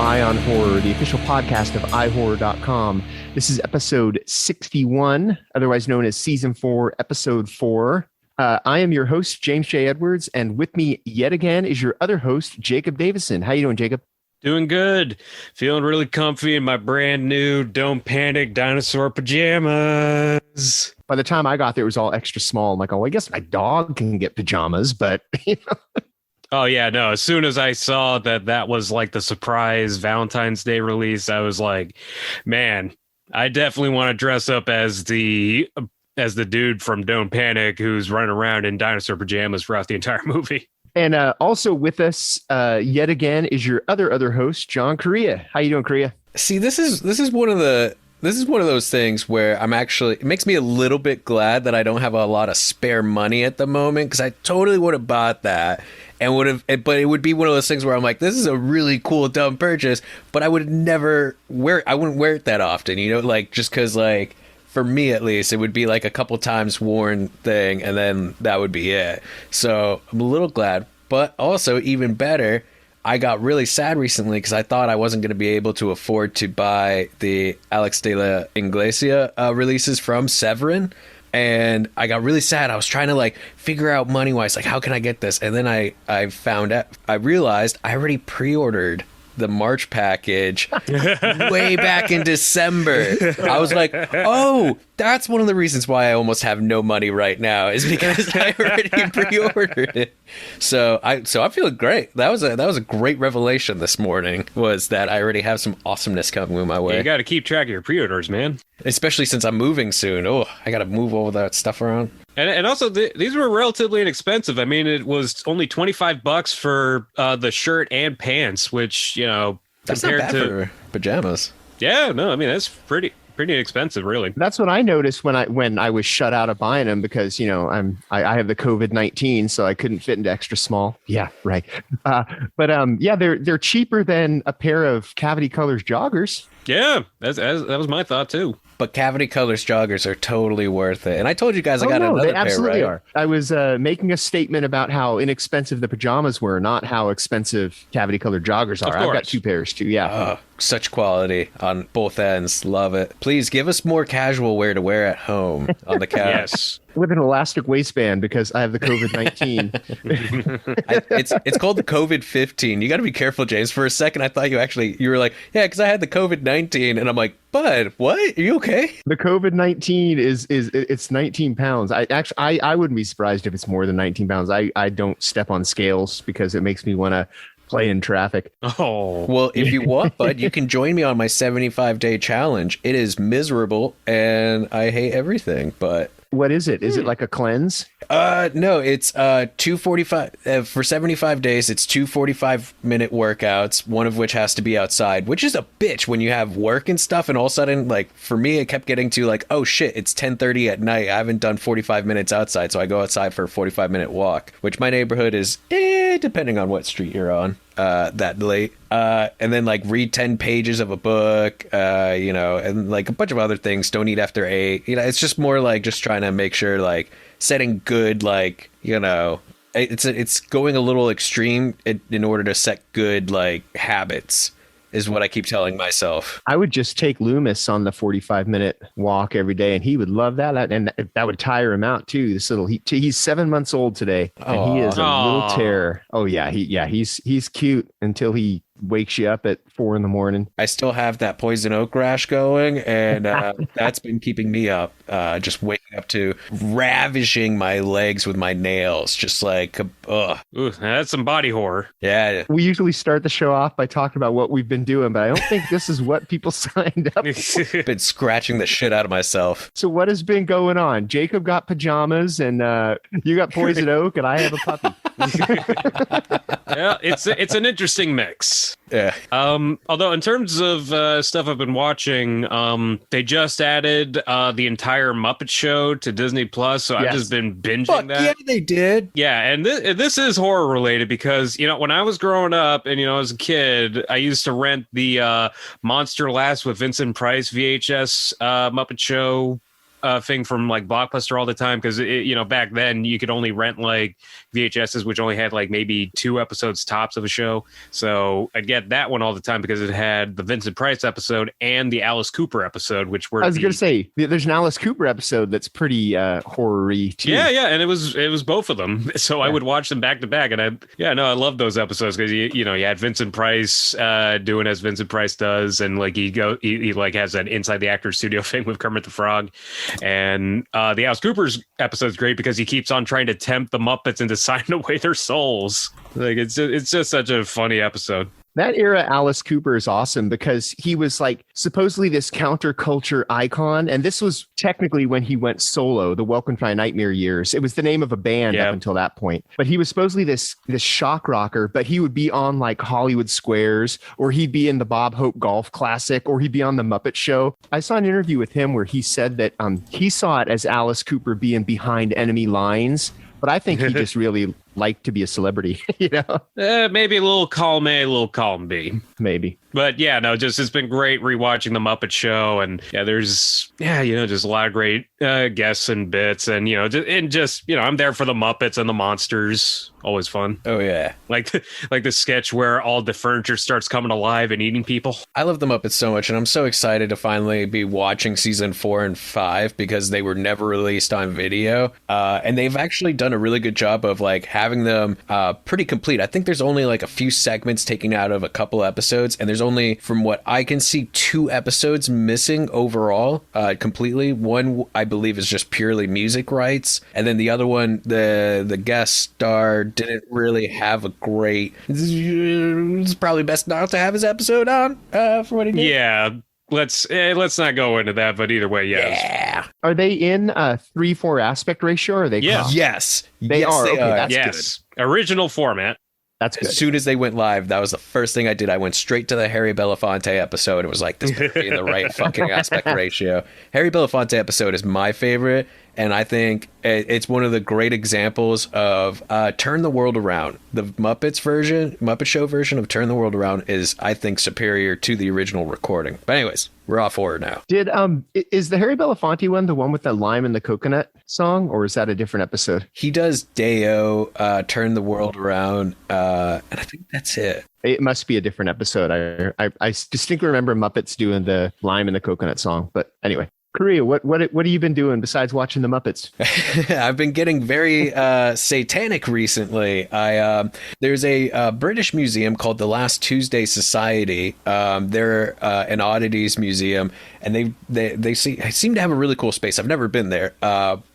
Eye on Horror, the official podcast of iHorror.com. This is episode 61, otherwise known as season 4, episode 4. I am your host, James J. Edwards, and with me yet again is your other host, Jacob Davison. How you doing, Jacob? Doing good. Feeling really comfy in my brand new Don't Panic dinosaur pajamas. By the time I got there, it was all extra small. I'm like, oh, I guess my dog can get pajamas, but... Oh, yeah, no. As soon as I saw that was like the surprise Valentine's Day release, I was like, man, I definitely want to dress up as the dude from Don't Panic who's running around in dinosaur pajamas throughout the entire movie. And also with us yet again is your other host, John Correa. How you doing, Correa? See, this is one of those things where it makes me a little bit glad that I don't have a lot of spare money at the moment, because I totally would have bought that but it would be one of those things where I'm like, this is a really cool dumb purchase, but I would never I wouldn't wear it that often, like just because like for me at least it would be like a couple times worn thing and then that would be it. So I'm a little glad, but also even better, I got really sad recently because I thought I wasn't going to be able to afford to buy the Alex de la Iglesia releases from Severin. And I got really sad. I was trying to like figure out money wise, like how can I get this? And then I realized I already pre-ordered the March package way back in December. I was like, oh, that's one of the reasons why I almost have no money right now, is because I already pre-ordered it. So I feel great. That was a great revelation this morning, was that I already have some awesomeness coming my way. Yeah, you got to keep track of your pre-orders, man. Especially since I'm moving soon. Oh, I got to move all that stuff around. And also, these were relatively inexpensive. I mean, it was only $25 for the shirt and pants, which, that's not bad for pajamas. Yeah, no, I mean, that's pretty inexpensive, really. That's what I noticed when I was shut out of buying them, because I have the COVID-19, so I couldn't fit into extra small. Yeah, right. They're cheaper than a pair of Cavity Colors joggers. Yeah, that was my thought too. But Cavity Colors joggers are totally worth it. And I told you guys I got another they absolutely pair, right? are. I was making a statement about how inexpensive the pajamas were, not how expensive Cavity Colored joggers are. I've got 2 pairs too. Yeah. Such quality on both ends. Love it. Please give us more casual wear to wear at home on the couch. Yes. With an elastic waistband, because I have the COVID-19. It's called the COVID-15. You got to be careful, James. For a second, I thought you were like, yeah, because I had the COVID-19, and I'm like, bud, what? Are you okay? The COVID-19 it's 19 pounds. I wouldn't be surprised if it's more than 19 pounds. I don't step on scales because it makes me want to play in traffic. Oh, well, if you want, bud, you can join me on my 75-day challenge. It is miserable and I hate everything, but what is it? Is it like a cleanse? No, it's 245 for 75 days. It's 2 45-minute workouts, one of which has to be outside, which is a bitch when you have work and stuff. And all of a sudden, like for me, it kept getting to like, oh shit, it's 10:30 at night. I haven't done 45 minutes outside, so I go outside for a 45-minute walk, which my neighborhood is, depending on what street you're on, that late. And then like read 10 pages of a book, and like a bunch of other things. Don't eat after 8. It's just more like just trying to make sure like setting good, like, it's going a little extreme in order to set good like habits is what I keep telling myself. I would just take Loomis on the 45-minute walk every day, and he would love that. And that would tire him out too. He's 7 months old today, and he is a little terror. Oh yeah, he's cute until he wakes you up at 4 a.m. I still have that poison oak rash going, and that's been keeping me up. Just waking up to ravishing my legs with my nails, just like, ugh. Ooh, that's some body horror. Yeah. We usually start the show off by talking about what we've been doing, but I don't think this is what people signed up for. Been scratching the shit out of myself. So what has been going on? Jacob got pajamas, and you got poison oak, and I have a puppy. Yeah, it's an interesting mix. Yeah. Although in terms of stuff I've been watching, they just added the entire Muppet Show to Disney Plus, so yes. I've just been binging that. Yeah, they did. Yeah, and this is horror related because when I was growing up and as a kid, I used to rent the Monster Laughs with Vincent Price VHS Muppet Show thing from like Blockbuster all the time because back then you could only rent like VHSs, which only had like maybe 2 episodes tops of a show. So I'd get that one all the time because it had the Vincent Price episode and the Alice Cooper episode, which were. I was going to say there's an Alice Cooper episode that's pretty horror-y too. Yeah, and it was both of them. So I would watch them back to back, and I love those episodes because you had Vincent Price doing as Vincent Price does, and like he like has that inside the actor's studio thing with Kermit the Frog, and the Alice Cooper's episode's great because he keeps on trying to tempt the Muppets into signing away their souls. Like it's just such a funny episode. That era, Alice Cooper is awesome because he was like supposedly this counterculture icon. And this was technically when he went solo, the Welcome to My Nightmare years. It was the name of a band up until that point. But he was supposedly this shock rocker, but he would be on like Hollywood Squares, or he'd be in the Bob Hope Golf Classic, or he'd be on the Muppet Show. I saw an interview with him where he said that he saw it as Alice Cooper being behind enemy lines. But I think he just really liked to be a celebrity, Maybe a little column A, a little column B. Maybe. But yeah, no, it's been great rewatching the Muppet Show, and there's just a lot of great guests and bits, and I'm there for the Muppets and the monsters. Always fun. Oh yeah, like the sketch where all the furniture starts coming alive and eating people. I love the Muppets so much, and I'm so excited to finally be watching season 4 and 5 because they were never released on video, and they've actually done a really good job of like having them pretty complete. I think there's only like a few segments taken out of a couple episodes, and there's only, from what I can see, 2 episodes missing overall completely. One, I believe, is just purely music rights, and then the other one, the guest star didn't really have a great. It's probably best not to have his episode on for what he did. Yeah. Let's not go into that, but either way, yes. Yeah. Are they in 3:4 aspect ratio, or are they? Yeah. Yes. They are. Okay, are. that's good. Original format. That's good. As soon as they went live, that was the first thing I did. I went straight to the Harry Belafonte episode. It was like, this better be in the right fucking aspect ratio. Harry Belafonte episode is my favorite, and I think it's one of the great examples of Turn the World Around. The Muppet Show version of Turn the World Around is, I think, superior to the original recording. But anyways, we're off forward now. Is the Harry Belafonte one the one with the lime and the coconut song, or is that a different episode? He does Deo, Turn the World Around, and I think that's it. It must be a different episode. I distinctly remember Muppets doing the lime and the coconut song. But anyway, Korea, what have you been doing besides watching the Muppets? I've been getting very satanic recently. There's a British museum called the Last Tuesday Society. They're an oddities museum, and they seem to have a really cool space. I've never been there,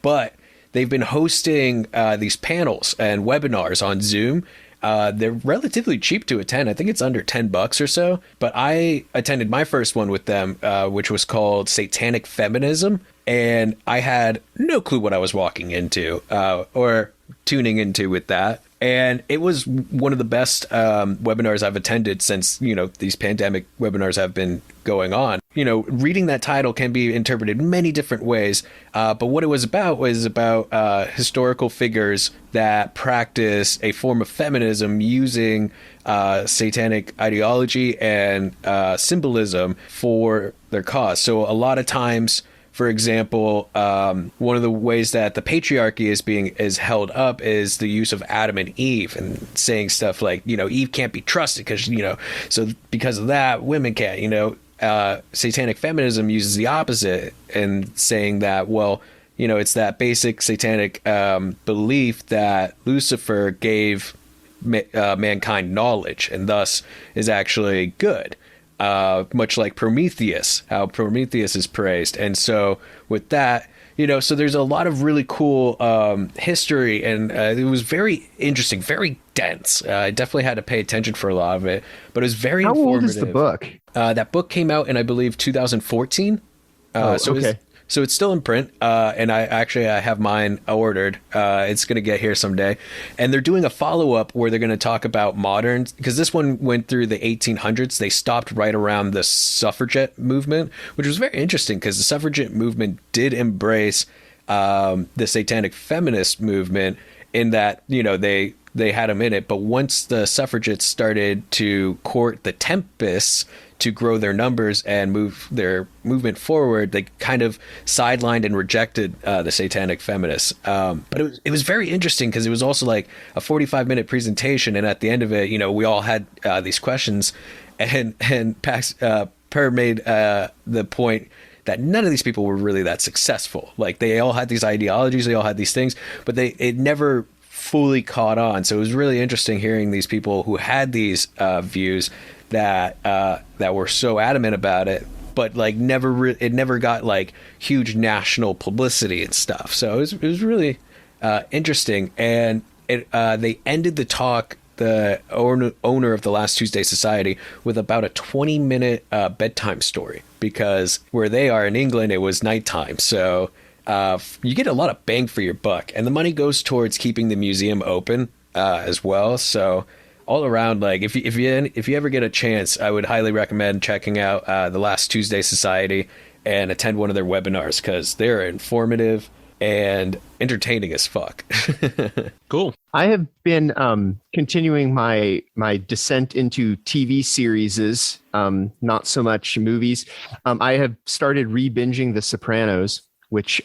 but they've been hosting these panels and webinars on Zoom. They're relatively cheap to attend. I think it's under $10 or so. But I attended my first one with them, which was called Satanic Feminism. And I had no clue what I was walking into or tuning into with that. And it was one of the best webinars I've attended since, these pandemic webinars have been going on. Reading that title can be interpreted many different ways. But what it was about historical figures that practice a form of feminism using satanic ideology and symbolism for their cause. So a lot of times, for example, one of the ways that the patriarchy is held up is the use of Adam and Eve, and saying stuff like, Eve can't be trusted because of that, women can't. Satanic feminism uses the opposite and saying that, it's that basic satanic belief that Lucifer gave mankind knowledge and thus is actually good. Much like Prometheus, how Prometheus is praised. And so with that, so there's a lot of really cool history, and it was very interesting, very dense. I definitely had to pay attention for a lot of it, but it was very informative. How old is the book? That book came out in, I believe, 2014. Okay. So it's still in print, and I have mine ordered. It's going to get here someday. And they're doing a follow-up where they're going to talk about modern, because this one went through the 1800s. They stopped right around the suffragette movement, which was very interesting because the suffragette movement did embrace the satanic feminist movement in that, they they had them in it. But once the suffragettes started to court the tempists to grow their numbers and move their movement forward, they kind of sidelined and rejected the satanic feminists. But it was very interesting because it was also like a 45-minute presentation, and at the end of it, we all had these questions, and Pax Per made the point that none of these people were really that successful. Like, they all had these ideologies, they all had these things, but it never fully caught on. So it was really interesting hearing these people who had these views that were so adamant about it, but like it never got like huge national publicity and stuff. So it was really interesting. And they ended the talk, the owner of the Last Tuesday Society, with about a 20-minute bedtime story, because where they are in England, it was nighttime. So you get a lot of bang for your buck, and the money goes towards keeping the museum open as well. So all around, like, if you ever get a chance, I would highly recommend checking out the Last Tuesday Society and attend one of their webinars, because they're informative and entertaining as fuck. Cool. I have been continuing my descent into TV series, not so much movies. I have started re-binging The Sopranos, which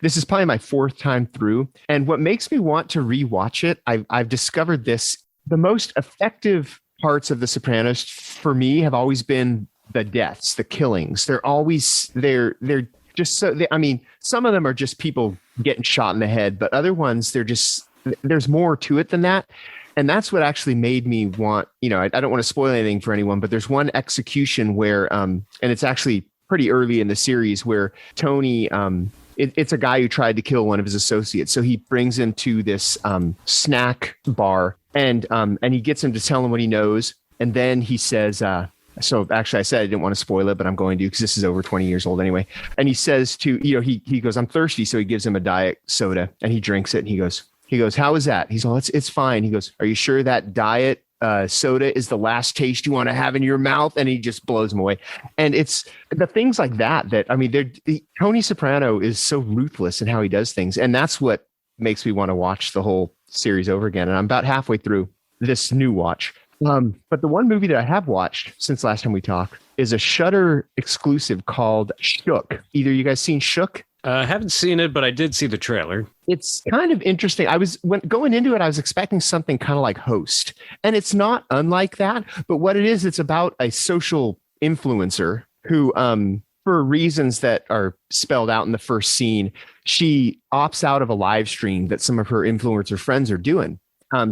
this is probably my 4th time through. And what makes me want to rewatch it, I've discovered this. The most effective parts of The Sopranos for me have always been the deaths, the killings. They're just so, some of them are just people getting shot in the head, but other ones, there's more to it than that. And that's what actually made me want, I don't want to spoil anything for anyone, but there's one execution where, and it's actually pretty early in the series, where Tony, it's a guy who tried to kill one of his associates. So he brings him to this snack bar, and he gets him to tell him what he knows. And then he says, so actually I said I didn't want to spoil it, but I'm going to, because this is over 20 years old anyway. And he says he goes, I'm thirsty. So he gives him a diet soda, and he drinks it. And he goes, how is that? He's all, it's fine. He goes, are you sure that diet soda is the last taste you want to have in your mouth? And he just blows him away. And it's the things like that Tony Soprano is so ruthless in how he does things. And that's what makes me want to watch the whole series over again. And I'm about halfway through this new watch. But the one movie that I have watched since last time we talked is a Shudder exclusive called Shook. Either you guys seen Shook? I haven't seen it, but I did see the trailer. It's kind of interesting. Going into it, I was expecting something kind of like Host, and it's not unlike that. But what it is, it's about a social influencer who, for reasons that are spelled out in the first scene, she opts out of a live stream that some of her influencer friends are doing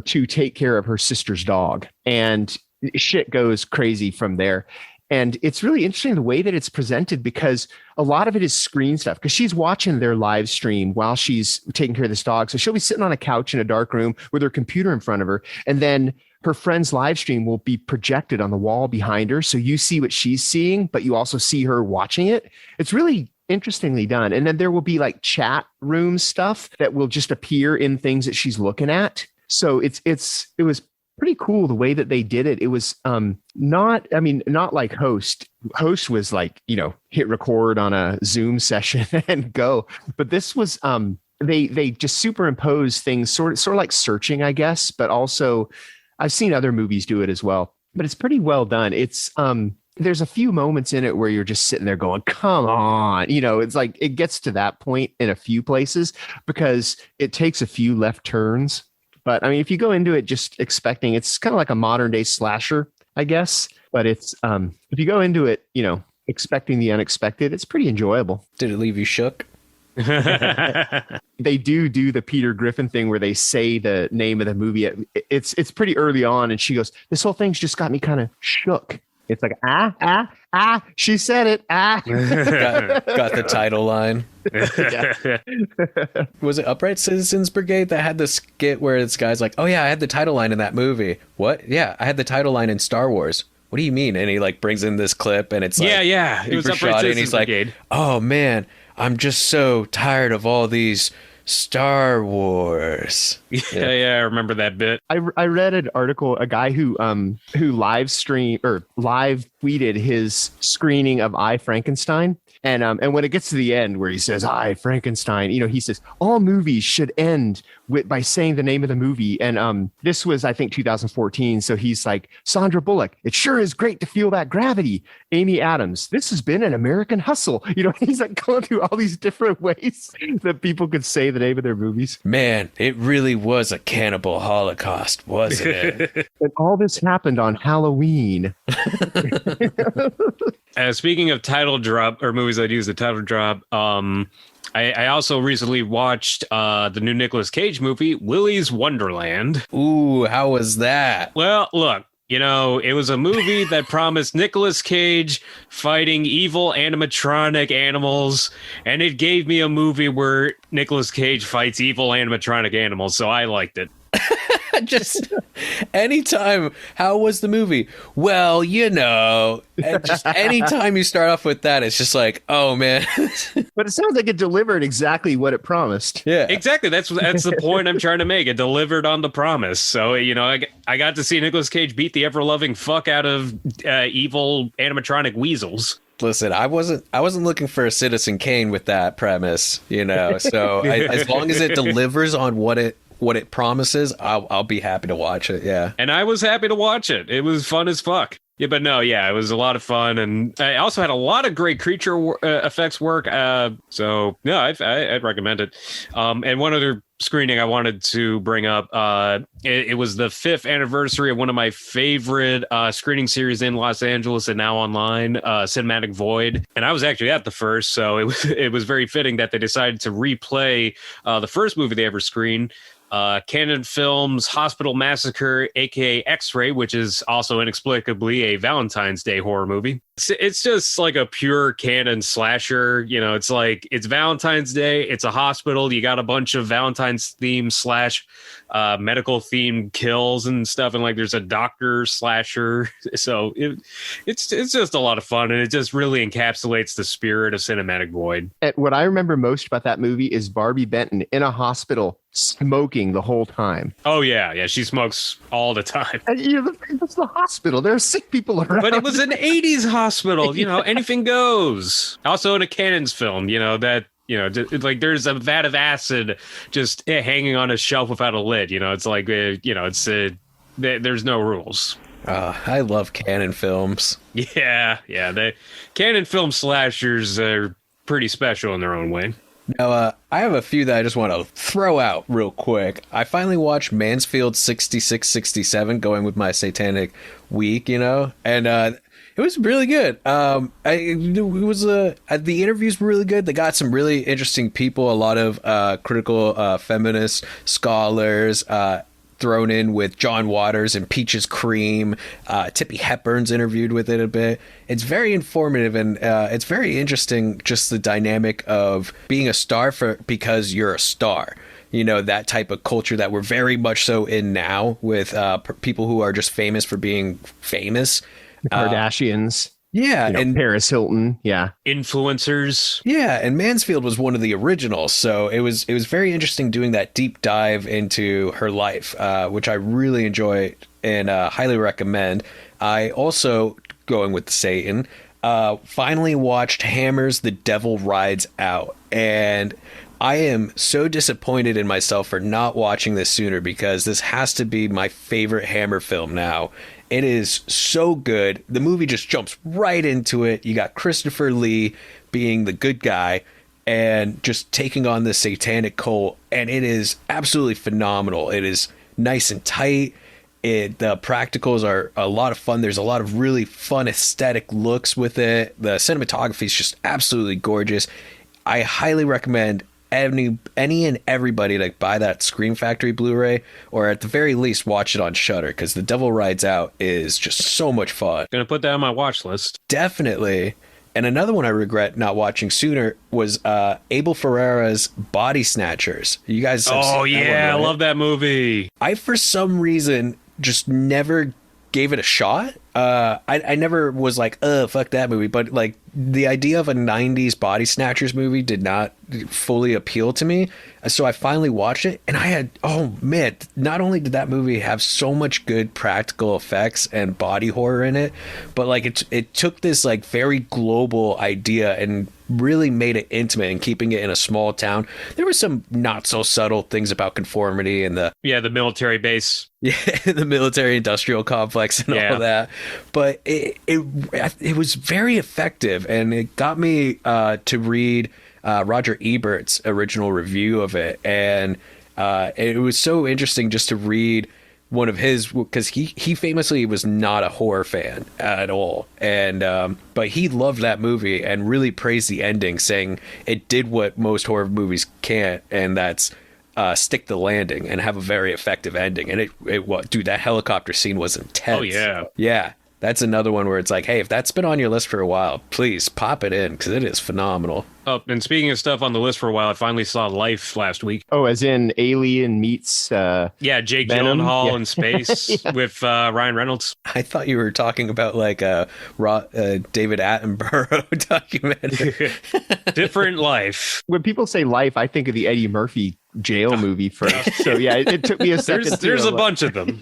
to take care of her sister's dog. And shit goes crazy from there. And it's really interesting the way that it's presented, because a lot of it is screen stuff, because she's watching their live stream while she's taking care of this dog. So she'll be sitting on a couch in a dark room with her computer in front of her. And then her friend's live stream will be projected on the wall behind her. So you see what she's seeing, but you also see her watching it. It's really interestingly done. And then there will be like chat room stuff that will just appear in things that she's looking at. So it was pretty cool the way that they did it. It was not like Host. Host was like, hit record on a Zoom session and go. But this was they just superimpose things sort of like Searching, I guess, but also I've seen other movies do it as well. But it's pretty well done. It's there's a few moments in it where you're just sitting there going, come on. It's like it gets to that point in a few places because it takes a few left turns. But if you go into it just expecting, it's kind of like a modern day slasher, I guess. But it's if you go into it, expecting the unexpected, it's pretty enjoyable. Did it leave you shook? They do the Peter Griffin thing where they say the name of the movie. It's pretty early on, and she goes, "This whole thing's just got me kind of shook." It's like, she said it. Got the title line. Was it Upright Citizens Brigade that had the skit where this guy's like, oh yeah, I had the title line in that movie. What? Yeah, I had the title line in Star Wars. What do you mean? And he like brings in this clip, and it's like, yeah, it was Upright Citizens and he's Brigade. Like, oh man, I'm just so tired of all these Star Wars. Yeah, I remember that bit. I read an article, a guy who live stream or live tweeted his screening of I, Frankenstein. And when it gets to the end where he says, I, Frankenstein, he says all movies should end by saying the name of the movie. And this was, I think, 2014. So he's like, Sandra Bullock, it sure is great to feel that gravity. Amy Adams, this has been an American hustle. He's like going through all these different ways that people could say the name of their movies. Man, it really was a cannibal holocaust, wasn't it? And all this happened on Halloween. Speaking of title drop or movies that use the title drop, I also recently watched the new Nicolas Cage movie, Willy's Wonderland. Ooh, how was that? Well, look, it was a movie that promised Nicolas Cage fighting evil animatronic animals, and it gave me a movie where Nicolas Cage fights evil animatronic animals, so I liked it. Just anytime. How was the movie? Well, just anytime you start off with that, it's just like, oh man. But it sounds like it delivered exactly what it promised. Yeah, exactly. That's the point I'm trying to make. It delivered on the promise. So I got to see Nicolas Cage beat the ever loving fuck out of evil animatronic weasels. Listen, I wasn't looking for a Citizen Kane with that premise, So as long as it delivers on what it promises, I'll be happy to watch it. Yeah. And I was happy to watch it. It was fun as fuck. Yeah, but no, yeah, it was a lot of fun. And I also had a lot of great creature effects work. So, no, I'd recommend it. And one other screening I wanted to bring up, it was the 5th anniversary of one of my favorite screening series in Los Angeles and now online, Cinematic Void. And I was actually at the first, so it was very fitting that they decided to replay the first movie they ever screened. Canon Films Hospital Massacre, aka X-Ray, which is also inexplicably a Valentine's Day horror movie. It's just like a pure canon slasher. It's like it's Valentine's Day. It's a hospital. You got a bunch of Valentine's themed / medical themed kills and stuff, and like there's a doctor slasher. So it's just a lot of fun, and it just really encapsulates the spirit of Cinematic Void. And what I remember most about that movie is Barbie Benton in a hospital smoking the whole time. Oh yeah, she smokes all the time. And it's the hospital. There are sick people around. But it was an 80s hospital. Anything goes. Also in a Cannon's film, like there's a vat of acid just hanging on a shelf without a lid. It's like there's no rules. I love Cannon Films. Yeah. The Cannon Film slashers are pretty special in their own way. Now, I have a few that I just want to throw out real quick. I finally watched Mansfield 6667, going with my satanic week, and it was really good. The interviews were really good. They got some really interesting people, a lot of critical feminist scholars, thrown in with John Waters and Peaches Cream. Tippi Hepburn's interviewed with it a bit. It's very informative, and it's very interesting, just the dynamic of being a star because you're a star. That type of culture that we're very much so in now with people who are just famous for being famous. The Kardashians. Yeah, and Paris Hilton. Yeah, influencers. Yeah, and Mansfield was one of the originals, so it was very interesting doing that deep dive into her life, which I really enjoyed and highly recommend. I also, going with Satan, finally watched Hammer's The Devil Rides Out, and I am so disappointed in myself for not watching this sooner, because this has to be my favorite Hammer film now. It is so good. The movie just jumps right into it. You got Christopher Lee being the good guy and just taking on the satanic cult, and it is absolutely phenomenal. It is nice and tight. The practicals are a lot of fun. There's a lot of really fun aesthetic looks with it. The cinematography is just absolutely gorgeous. I highly recommend any and everybody to buy that Scream Factory Blu-ray, or at the very least watch it on Shudder, because The Devil Rides Out is just so much fun. Gonna put that on my watch list. Definitely. And another one I regret not watching sooner was Abel Ferrara's Body Snatchers. You guys have seen that one, right? I love that movie. I, for some reason, just never gave it a shot. I never was like, fuck that movie. But like the idea of a 90s Body Snatchers movie did not fully appeal to me. So I finally watched it, and I had, oh man, not only did that movie have so much good practical effects and body horror in it, but like it took this like very global idea and really made it intimate and keeping it in a small town. There were some not so subtle things about conformity and the military base. Yeah, the military industrial complex and all that. But it was very effective, and it got me to read Roger Ebert's original review of it, and it was so interesting just to read one of his, because he famously was not a horror fan at all, and but he loved that movie and really praised the ending, saying it did what most horror movies can't, and that's stick the landing and have a very effective ending. And dude, that helicopter scene was intense. Oh yeah. That's another one where it's like, hey, if that's been on your list for a while, please pop it in, because it is phenomenal. Oh, and speaking of stuff on the list for a while, I finally saw Life last week. Oh, as in Alien meets Jake Venom? Gyllenhaal in space with Ryan Reynolds. I thought you were talking about like a David Attenborough documentary. Different Life. When people say Life, I think of the Eddie Murphy jail movie first. So yeah, it took me a second. There's a bunch of them,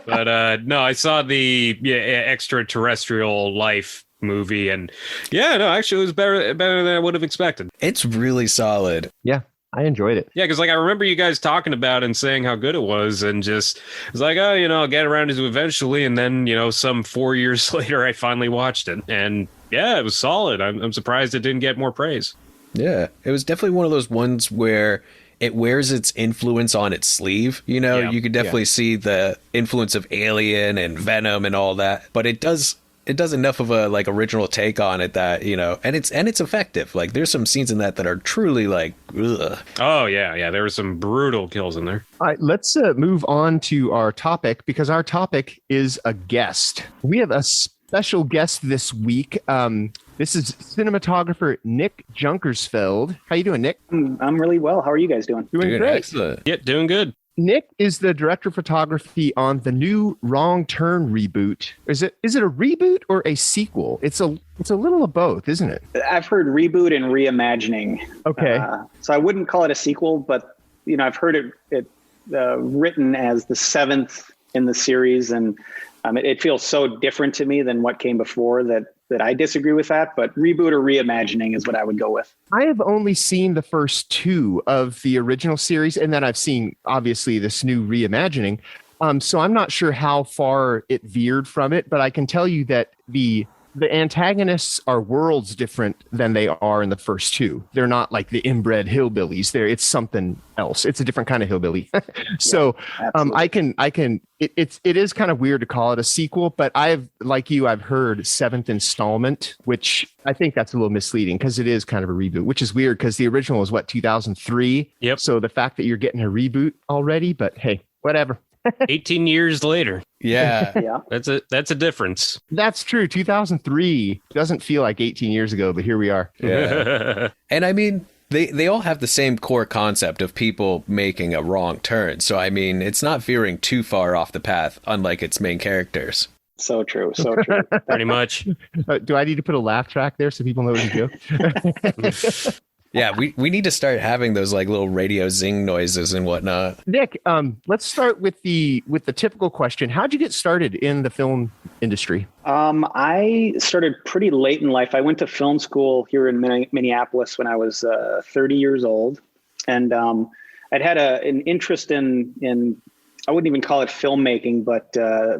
but no, I saw the extraterrestrial Life movie, and actually it was better than I would have expected. It's really solid. Yeah, I enjoyed it. Yeah, because like I remember you guys talking about and saying how good it was, and just it was like, oh, I'll get around to it eventually, and then some 4 years later, I finally watched it, and yeah, it was solid. I'm surprised it didn't get more praise. Yeah, it was definitely one of those ones where it wears its influence on its sleeve. You could definitely see the influence of Alien and Venom and all that, but it does enough of a like original take on it that and it's effective. Like there's some scenes in that are truly like ugh. Oh yeah, there were some brutal kills in there. All right, let's move on to our topic, because our topic is a guest. We have a special guest this week. This is cinematographer Nick Junkersfeld. How you doing, Nick? I'm really well. How are you guys doing? Doing great. Excellent. Yeah, doing good. Nick is the director of photography on the new Wrong Turn reboot. Is it a reboot or a sequel? It's a little of both, isn't it? I've heard reboot and reimagining. Okay. So I wouldn't call it a sequel, but I've heard it written as the seventh in the series, and it feels so different to me than what came before that I disagree with that, but reboot or reimagining is what I would go with. I have only seen the first two of the original series, and then I've seen, obviously, this new reimagining. So I'm not sure how far it veered from it, but I can tell you that the antagonists are worlds different than they are in the first two. They're not like the inbred hillbillies. It's something else. It's a different kind of hillbilly. So it is kind of weird to call it a sequel, but I've heard seventh installment, which I think that's a little misleading because it is kind of a reboot, which is weird because the original was 2003. Yep. So the fact that you're getting a reboot already, but hey, whatever. 18 years later. Yeah. Yeah. That's a difference. That's true. 2003 doesn't feel like 18 years ago, but here we are. Yeah. And I mean, they all have the same core concept of people making a wrong turn. So, I mean, it's not veering too far off the path, unlike its main characters. So true. So true. Pretty much. Do I need to put a laugh track there so people know what to do? Yeah, we need to start having those like little radio zing noises and whatnot. Nick, let's start with the typical question. How'd you get started in the film industry? I started pretty late in life. I went to film school here in Minneapolis when I was 30 years old, and I'd had an interest in I wouldn't even call it filmmaking, but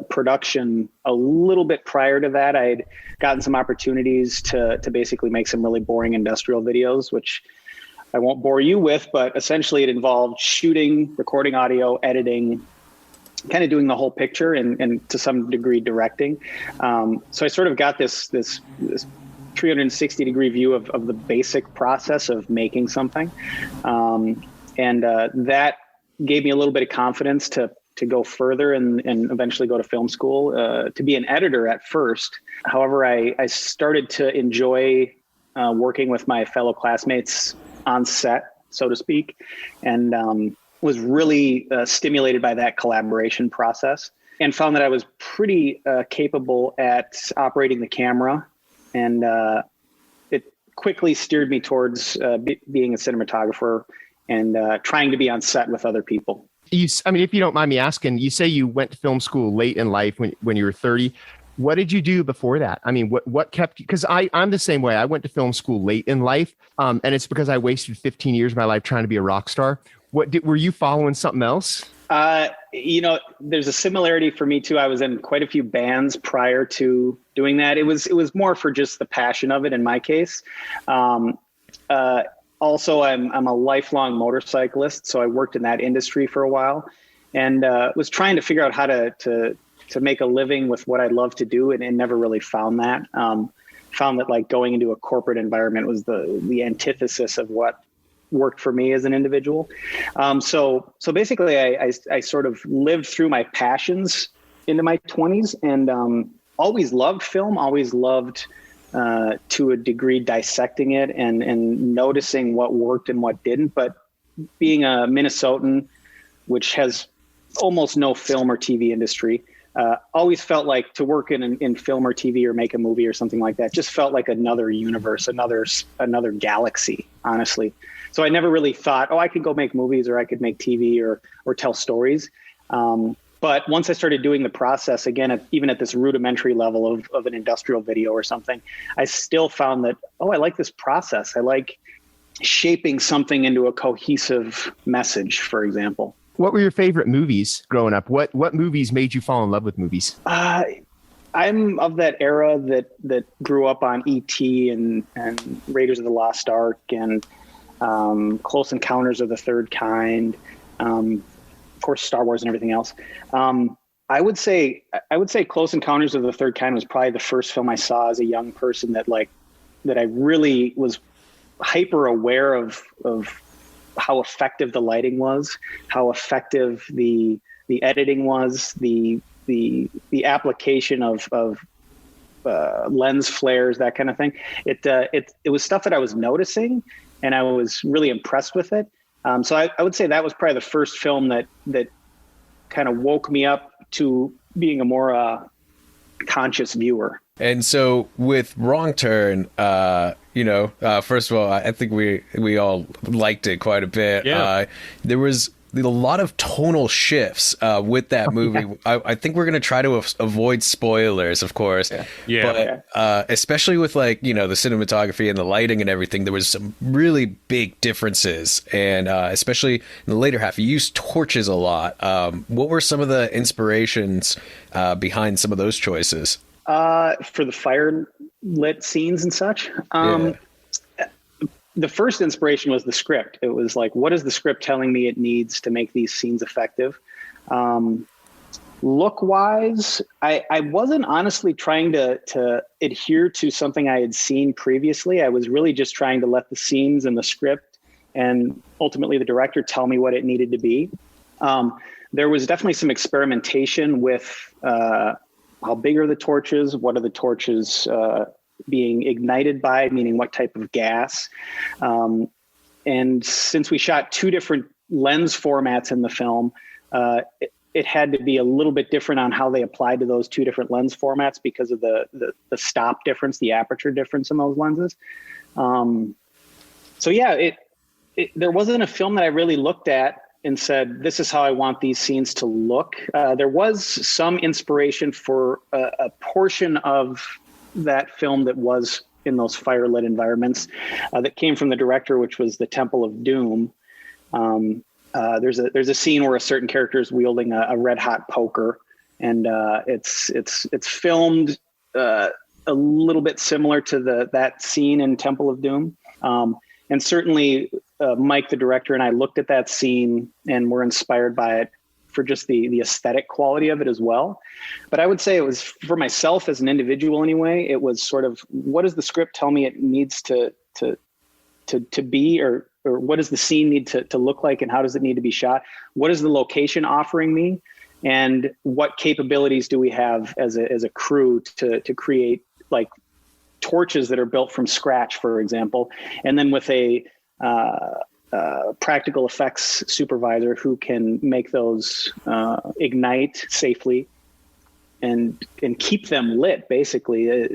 production a little bit prior to that. I'd gotten some opportunities to basically make some really boring industrial videos, which I won't bore you with, but essentially it involved shooting, recording audio, editing, kind of doing the whole picture and to some degree directing. So I sort of got this 360 degree view of the basic process of making something. And that gave me a little bit of confidence to go further and eventually go to film school, to be an editor at first. However, I started to enjoy working with my fellow classmates on set, so to speak, and was really stimulated by that collaboration process, and found that I was pretty capable at operating the camera and quickly steered me towards being a cinematographer and trying to be on set with other people. I mean, if you don't mind me asking, you say you went to film school late in life when you were 30. What did you do before that? I mean, what kept you? Because I'm the same way. I went to film school late in life, and it's because I wasted 15 years of my life trying to be a rock star. Were you following something else? There's a similarity for me too. I was in quite a few bands prior to doing that. It was more for just the passion of it in my case. Also, I'm a lifelong motorcyclist, so I worked in that industry for a while, and was trying to figure out how to make a living with what I love to do, and never really found that. Found that like going into a corporate environment was the antithesis of what worked for me as an individual. So basically, I sort of lived through my passions into my 20s, and always loved film. Always loved, to a degree, dissecting it and noticing what worked and what didn't. But being a Minnesotan, which has almost no film or TV industry, always felt like to work in film or TV or make a movie or something like that just felt like another universe, another galaxy, honestly. So I never really thought, I could go make movies or I could make TV or tell stories. But once I started doing the process, again, even at this rudimentary level of an industrial video or something, I still found that, I like this process. I like shaping something into a cohesive message, for example. What were your favorite movies growing up? What movies made you fall in love with movies? I'm of that era that grew up on E.T. and Raiders of the Lost Ark and Close Encounters of the Third Kind, of course, Star Wars and everything else. I would say Close Encounters of the Third Kind was probably the first film I saw as a young person that I really was hyper aware of how effective the lighting was, how effective the editing was, the application of lens flares, that kind of thing. It was stuff that I was noticing, and I was really impressed with it. So I would say that was probably the first film that kind of woke me up to being a more conscious viewer. And so with Wrong Turn, first of all, I think we all liked it quite a bit. Yeah. There was a lot of tonal shifts with that movie. I think we're going to try to avoid spoilers, of course. Yeah. But especially with the cinematography and the lighting and everything, there was some really big differences. And especially in the later half, you used torches a lot. What were some of the inspirations behind some of those choices? For the fire lit scenes and such. The first inspiration was the script. It was like, what is the script telling me it needs to make these scenes effective? Look wise, I wasn't honestly trying to adhere to something I had seen previously. I was really just trying to let the scenes and the script and ultimately the director tell me what it needed to be. There was definitely some experimentation with how big are the torches? What are the torches being ignited by, meaning what type of gas? And since we shot two different lens formats in the film, it had to be a little bit different on how they applied to those two different lens formats because of the stop difference, the aperture difference in those lenses. So yeah, there wasn't a film that I really looked at and said, this is how I want these scenes to look. There was some inspiration for a portion of that film that was in those firelit environments that came from the director, which was the Temple of Doom. There's a scene where a certain character is wielding a red hot poker, and it's filmed a little bit similar to that scene in Temple of Doom. And certainly Mike, the director, and I looked at that scene and were inspired by it for just the aesthetic quality of it as well. But I would say it was, for myself as an individual anyway, it was sort of, what does the script tell me it needs to be, or what does the scene need to look like, and how does it need to be shot? What is the location offering me? And what capabilities do we have as a crew to create like torches that are built from scratch, for example, and then with a practical effects supervisor who can make those ignite safely and keep them lit, basically.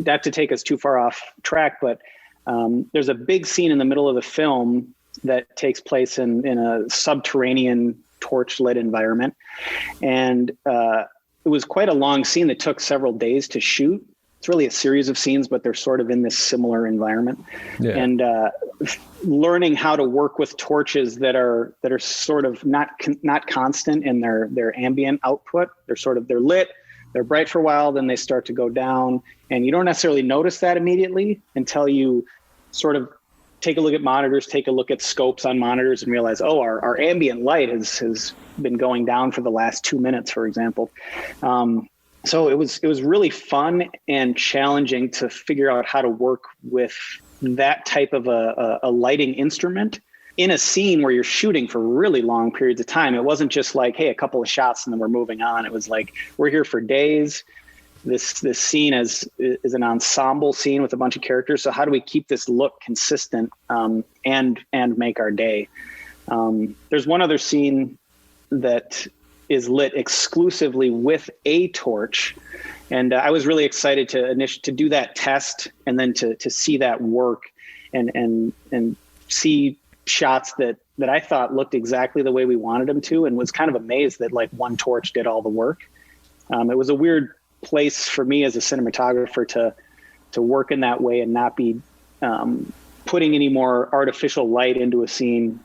Not to take us too far off track, but There's a big scene in the middle of the film that takes place in a subterranean torch-lit environment. And it was quite a long scene that took several days to shoot. It's really a series of scenes, but they're sort of in this similar environment. Yeah. And learning how to work with torches that are sort of not constant in their ambient output. They're lit, they're bright for a while, then they start to go down, and you don't necessarily notice that immediately until you sort of take a look at monitors, take a look at scopes on monitors, and realize, oh, our ambient light has been going down for the last 2 minutes, for example. So it was really fun and challenging to figure out how to work with that type of a lighting instrument in a scene where you're shooting for really long periods of time. It wasn't just like, hey, a couple of shots and then we're moving on. It was like, we're here for days. This scene is an ensemble scene with a bunch of characters. So how do we keep this look consistent and make our day? There's one other scene that is lit exclusively with a torch. And I was really excited to do that test and then to see that work and see shots that I thought looked exactly the way we wanted them to, and was kind of amazed that like one torch did all the work. It was a weird place for me as a cinematographer to work in that way and not be putting any more artificial light into a scene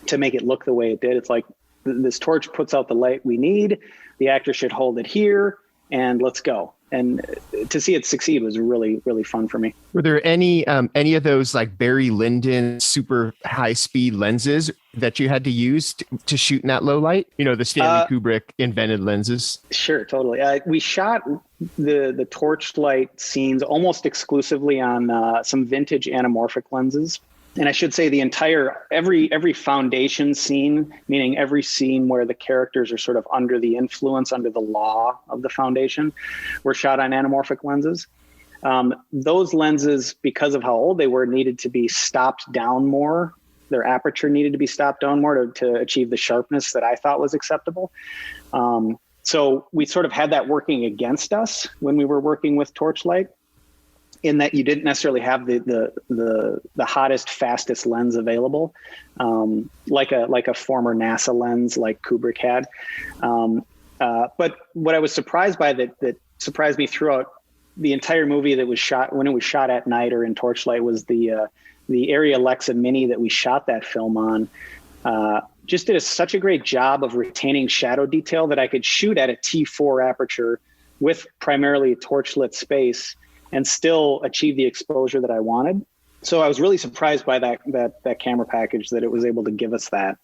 to make it look the way it did. It's like, this torch puts out the light we need. The actor should hold it here, and let's go. And to see it succeed was really, really fun for me. Were there any of those like Barry Lyndon super high speed lenses that you had to use to shoot in that low light? You know, the Stanley Kubrick invented lenses. Sure, totally. We shot the torchlight scenes almost exclusively on some vintage anamorphic lenses. And I should say every foundation scene, meaning every scene where the characters are sort of under the influence, under the law of the foundation, were shot on anamorphic lenses. Those lenses, because of how old they were, needed to be stopped down more. Their aperture needed to be stopped down more to achieve the sharpness that I thought was acceptable. So we sort of had that working against us when we were working with Torchlight, in that you didn't necessarily have the hottest, fastest lens available, like a former NASA lens like Kubrick had. But what I was surprised by that surprised me throughout the entire movie that was shot, when it was shot at night or in Torchlight, was the Arri Alexa Mini that we shot that film on. Just did such a great job of retaining shadow detail that I could shoot at a T4 aperture with primarily a torch-lit space and still achieve the exposure that I wanted. So I was really surprised by that camera package, that it was able to give us that,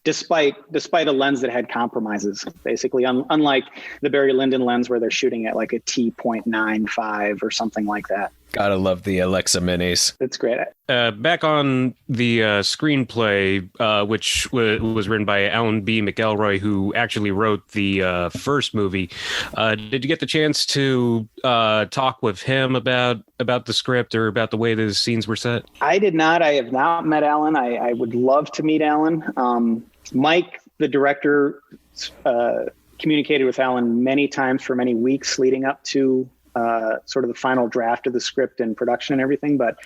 despite a lens that had compromises, basically, unlike the Barry Lyndon lens where they're shooting at like a T.95 or something like that. Gotta love the Alexa Minis. It's great. Back on the screenplay, which was written by Alan B. McElroy, who actually wrote the first movie. Did you get the chance to talk with him about the script or about the way the scenes were set? I did not. I have not met Alan. I would love to meet Alan. Mike, the director, communicated with Alan many times for many weeks leading up to sort of the final draft of the script and production and everything. But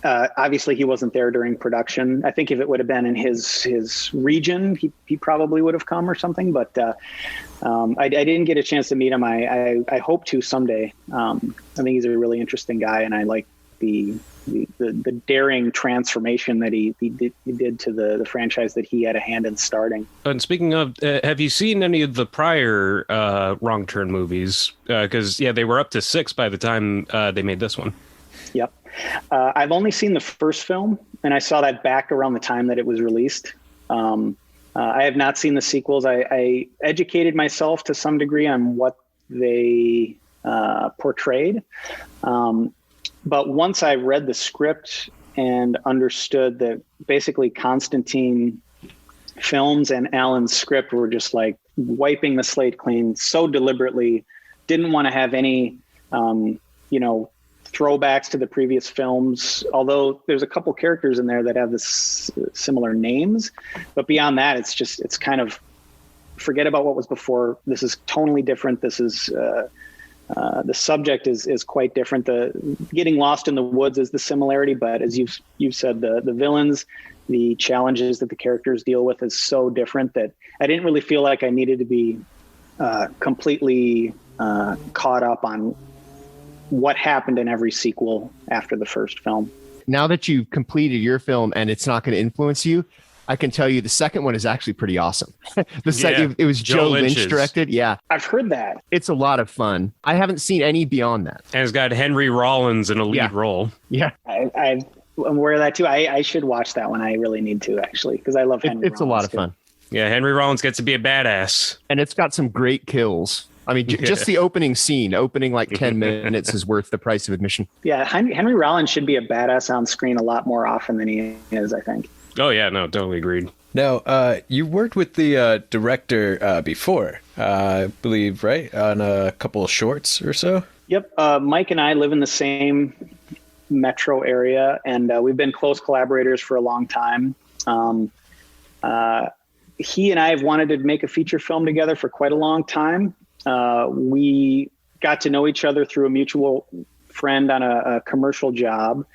obviously he wasn't there during production. I think if it would have been in his region, he probably would have come or something. But I didn't get a chance to meet him. I hope to someday. I think he's a really interesting guy, and I like the daring transformation that he did to the franchise that he had a hand in starting. And speaking of, have you seen any of the prior Wrong Turn movies? Because they were up to 6 by the time they made this one. Yep. I've only seen the first film, and I saw that back around the time that it was released. I have not seen the sequels. I educated myself to some degree on what they portrayed. But once I read the script and understood that basically Constantine Films and Alan's script were just like wiping the slate clean so deliberately, didn't want to have any, throwbacks to the previous films, although there's a couple characters in there that have this similar names. But beyond that, it's kind of forget about what was before. This is tonally different. This is the subject is quite different. The getting lost in the woods is the similarity, but as you've said, the villains, the challenges that the characters deal with is so different that I didn't really feel like I needed to be completely caught up on what happened in every sequel after the first film. Now that you've completed your film and it's not going to influence you, I can tell you the second one is actually pretty awesome. It was Joe Lynch directed. Yeah. I've heard that. It's a lot of fun. I haven't seen any beyond that. And it's got Henry Rollins in a lead role. Yeah. I'm aware of that too. I should watch that one. I really need to, actually, because I love Henry It's Rollins a lot of fun. Yeah, Henry Rollins gets to be a badass. And it's got some great kills. I mean, just the opening scene, like 10 minutes is worth the price of admission. Yeah, Henry Rollins should be a badass on screen a lot more often than he is, I think. Oh, yeah, no, totally agreed. Now, you worked with the director before, I believe, right? On a couple of shorts or so? Yep. Mike and I live in the same metro area, and we've been close collaborators for a long time. He and I have wanted to make a feature film together for quite a long time. We got to know each other through a mutual friend on a commercial job.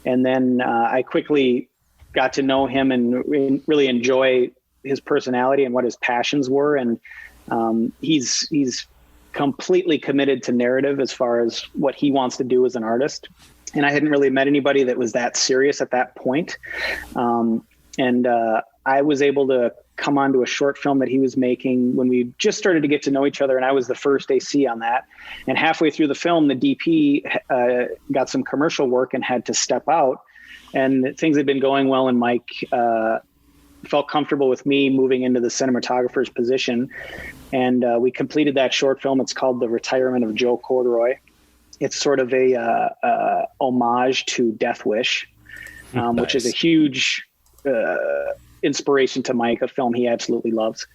And then I quickly got to know him and really enjoy his personality and what his passions were. And he's completely committed to narrative as far as what he wants to do as an artist. And I hadn't really met anybody that was that serious at that point. And I was able to come onto a short film that he was making when we just started to get to know each other. And I was the first AC on that. And halfway through the film, the DP got some commercial work and had to step out. And things had been going well, and Mike felt comfortable with me moving into the cinematographer's position. And we completed that short film. It's called The Retirement of Joe Corduroy. It's sort of a homage to Death Wish, which is a huge inspiration to Mike, a film he absolutely loves.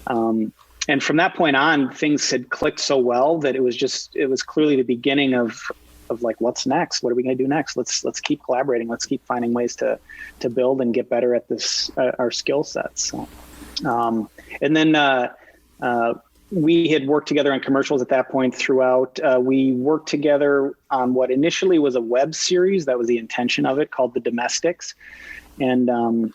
And from that point on, things had clicked so well that it was clearly the beginning of like, what's next? What are we going to do next? Let's keep collaborating. Let's keep finding ways to build and get better at this, our skill sets. So, and then we had worked together on commercials at that point throughout. We worked together on what initially was a web series. That was the intention of it, called The Domestics. And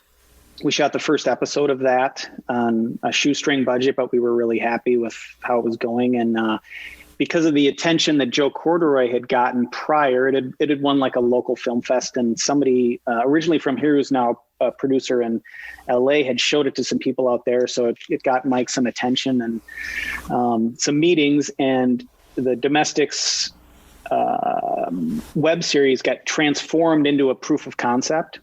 we shot the first episode of that on a shoestring budget, but we were really happy with how it was going. And because of the attention that Joe Corduroy had gotten prior, it had won like a local film fest, and somebody originally from here, who's now a producer in LA, had showed it to some people out there. So it got Mike some attention and some meetings, and the Domestics web series got transformed into a proof of concept.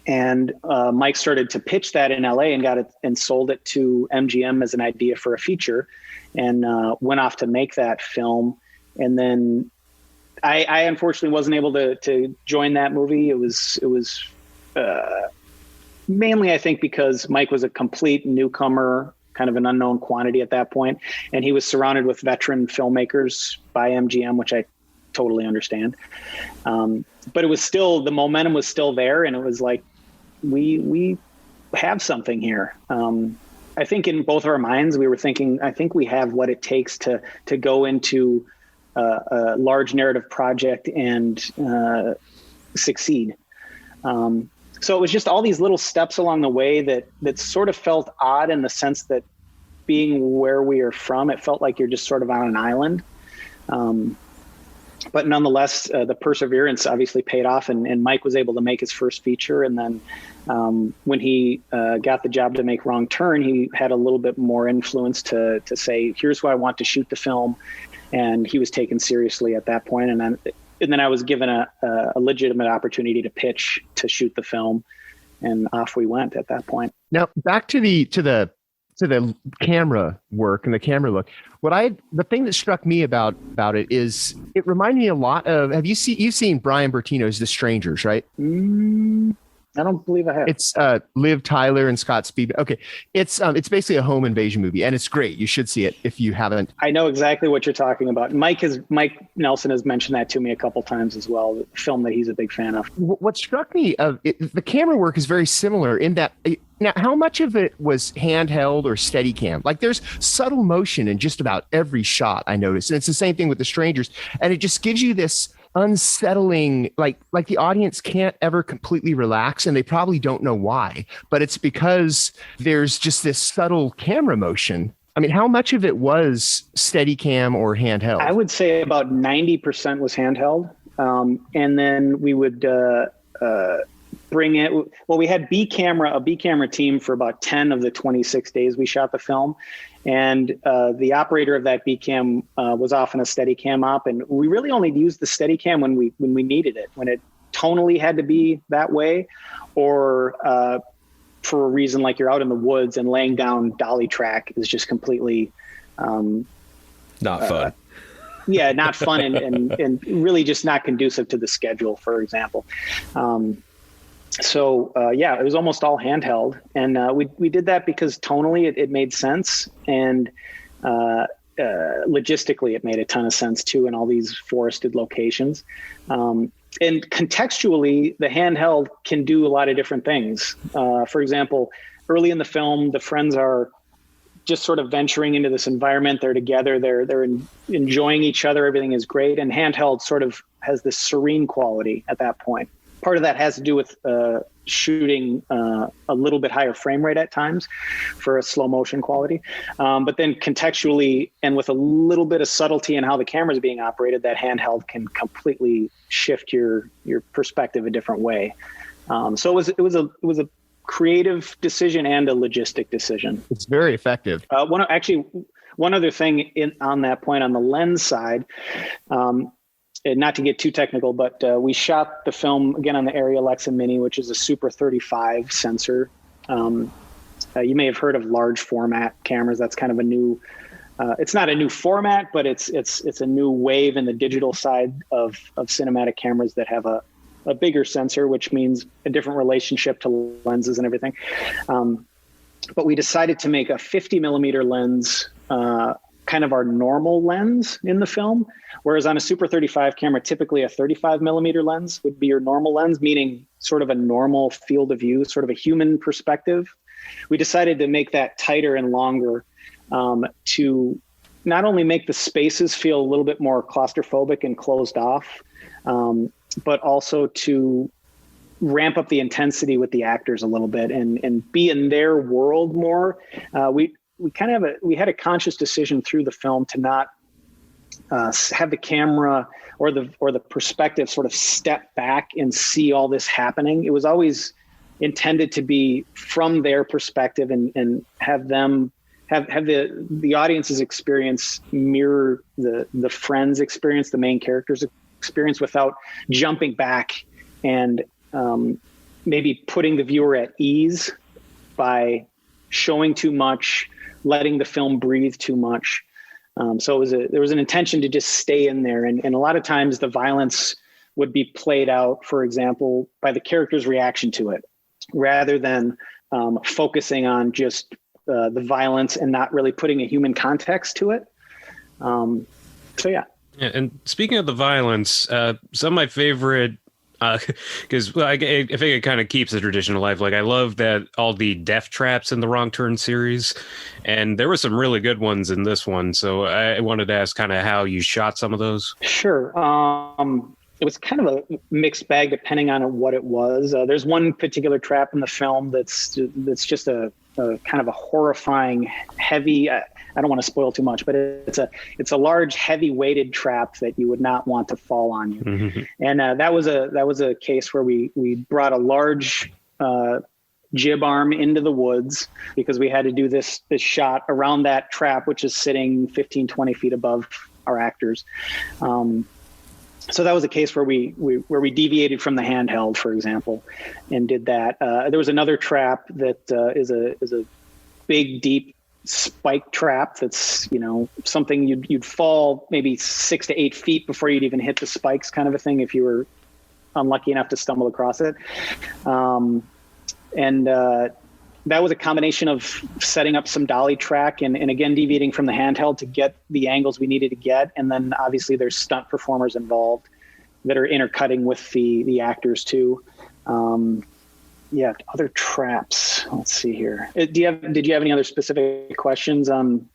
And Mike started to pitch that in LA and got it and sold it to MGM as an idea for a feature, and went off to make that film. And then I unfortunately wasn't able to join that movie. It was mainly, I think, because Mike was a complete newcomer, kind of an unknown quantity at that point, and he was surrounded with veteran filmmakers by MGM, which I totally understand. But it was still, the momentum was still there, and it was like, we have something here. I think in both of our minds, we were thinking, I think we have what it takes to go into a large narrative project and succeed. So it was just all these little steps along the way that sort of felt odd, in the sense that, being where we are from, it felt like you're just sort of on an island. But nonetheless, the perseverance obviously paid off, and Mike was able to make his first feature. And then when he got the job to make Wrong Turn, he had a little bit more influence to say, here's who I want to shoot the film. And he was taken seriously at that point. And then I was given a legitimate opportunity to pitch to shoot the film, and off we went at that point. Now back to the camera work and the camera look. The thing that struck me about it is it reminded me a lot of, you've seen Brian Bertino's The Strangers, right? I don't believe I have. It's Liv Tyler and Scott Speed. Okay, it's basically a home invasion movie, and it's great. You should see it if you haven't. I know exactly what you're talking about. Mike Nelson has mentioned that to me a couple times as well. The film that he's a big fan of. What struck me the camera work is very similar in that. Now, how much of it was handheld or Steadicam? Like, there's subtle motion in just about every shot I noticed, and it's the same thing with The Strangers, and it just gives you this unsettling, like the audience can't ever completely relax, and they probably don't know why, but it's because there's just this subtle camera motion. I mean, how much of it was Steadicam or handheld? I would say about 90% was handheld, and then we would bring it. Well, we had a B camera team for about 10 of the 26 days we shot the film. And the operator of that B cam was often a Steadicam op, and we really only used the Steadicam when we needed it, when it tonally had to be that way, or for a reason like you're out in the woods and laying down dolly track is just completely not fun. Yeah, not fun, and really just not conducive to the schedule, for example. So it was almost all handheld, and we did that because tonally it made sense, and logistically it made a ton of sense too in all these forested locations. And contextually, the handheld can do a lot of different things. For example, early in the film, the friends are just sort of venturing into this environment. They're together. They're enjoying each other. Everything is great, and handheld sort of has this serene quality at that point. Part of that has to do with shooting a little bit higher frame rate at times for a slow motion quality. But then contextually and with a little bit of subtlety in how the camera is being operated, that handheld can completely shift your perspective a different way. So it was a creative decision and a logistic decision. It's very effective. One other thing on that point on the lens side, not to get too technical, but we shot the film again on the Arri Alexa Mini, which is a Super 35 sensor. You may have heard of large format cameras. That's kind of a new. It's not a new format, but it's a new wave in the digital side of cinematic cameras that have a bigger sensor, which means a different relationship to lenses and everything. But we decided to make a 50 millimeter lens kind of our normal lens in the film. Whereas on a Super 35 camera, typically a 35 millimeter lens would be your normal lens, meaning sort of a normal field of view, sort of a human perspective. We decided to make that tighter and longer to not only make the spaces feel a little bit more claustrophobic and closed off, but also to ramp up the intensity with the actors a little bit and be in their world more. We had a conscious decision through the film to not have the camera or the perspective sort of step back and see all this happening. It was always intended to be from their perspective and have them have the audience's experience mirror the friend's experience, the main character's experience, without jumping back and maybe putting the viewer at ease by showing too much, letting the film breathe too much. So there was an intention to just stay in there. And a lot of times the violence would be played out, for example, by the character's reaction to it, rather than focusing on just the violence and not really putting a human context to it. Yeah, and speaking of the violence, some of my favorite, because I think it kind of keeps the tradition alive. Like, I love that all the death traps in the Wrong Turn series, and there were some really good ones in this one. So I wanted to ask kind of how you shot some of those. Sure. It was kind of a mixed bag depending on what it was. There's one particular trap in the film that's just a kind of a horrifying, heavy. I don't want to spoil too much, but it's a large, heavy weighted trap that you would not want to fall on you. Mm-hmm. And that was a case where we brought a large jib arm into the woods because we had to do this shot around that trap, which is sitting 15, 20 feet above our actors. So that was a case where we deviated from the handheld, for example, and did that. There was another trap that is a big, deep spike trap. That's, something you'd fall maybe 6 to 8 feet before you'd even hit the spikes, kind of a thing, if you were unlucky enough to stumble across it. That was a combination of setting up some dolly track and again, deviating from the handheld to get the angles we needed to get. And then obviously there's stunt performers involved that are intercutting with the actors too. Other traps. Let's see here. Did you have any other specific questions on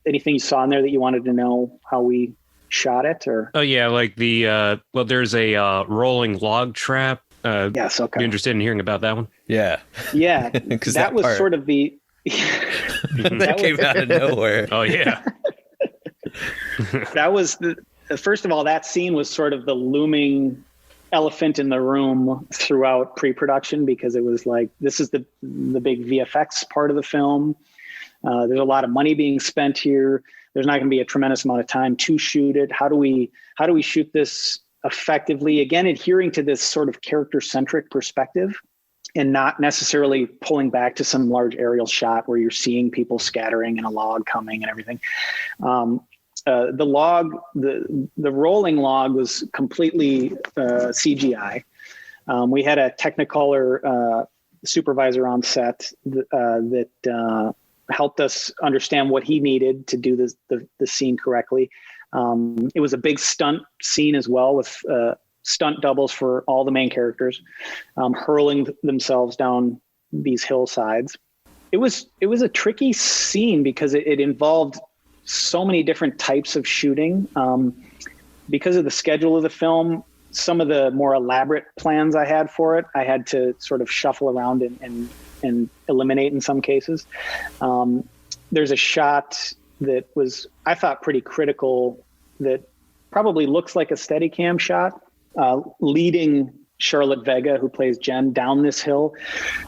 anything you saw in there that you wanted to know how we shot it? Or oh yeah, like there's a rolling log trap. Yes. Okay. You interested in hearing about that one? Yeah. Yeah. that was sort of the. that came out of nowhere. Oh yeah. That was first of all, that scene was sort of the looming elephant in the room throughout pre-production, because it was like, this is the big VFX part of the film. There's a lot of money being spent here. There's not going to be a tremendous amount of time to shoot it. How do we shoot this effectively? Again, adhering to this sort of character-centric perspective and not necessarily pulling back to some large aerial shot where you're seeing people scattering and a log coming and everything. The rolling log was completely CGI. We had a Technicolor supervisor on set that helped us understand what he needed to do the scene correctly. It was a big stunt scene as well, with stunt doubles for all the main characters hurling themselves down these hillsides. It was a tricky scene because it involved so many different types of shooting. Because of the schedule of the film, some of the more elaborate plans I had for it, I had to sort of shuffle around and eliminate in some cases. There's a shot that was, I thought, pretty critical, that probably looks like a Steadicam shot, leading Charlotte Vega, who plays Jen, down this hill.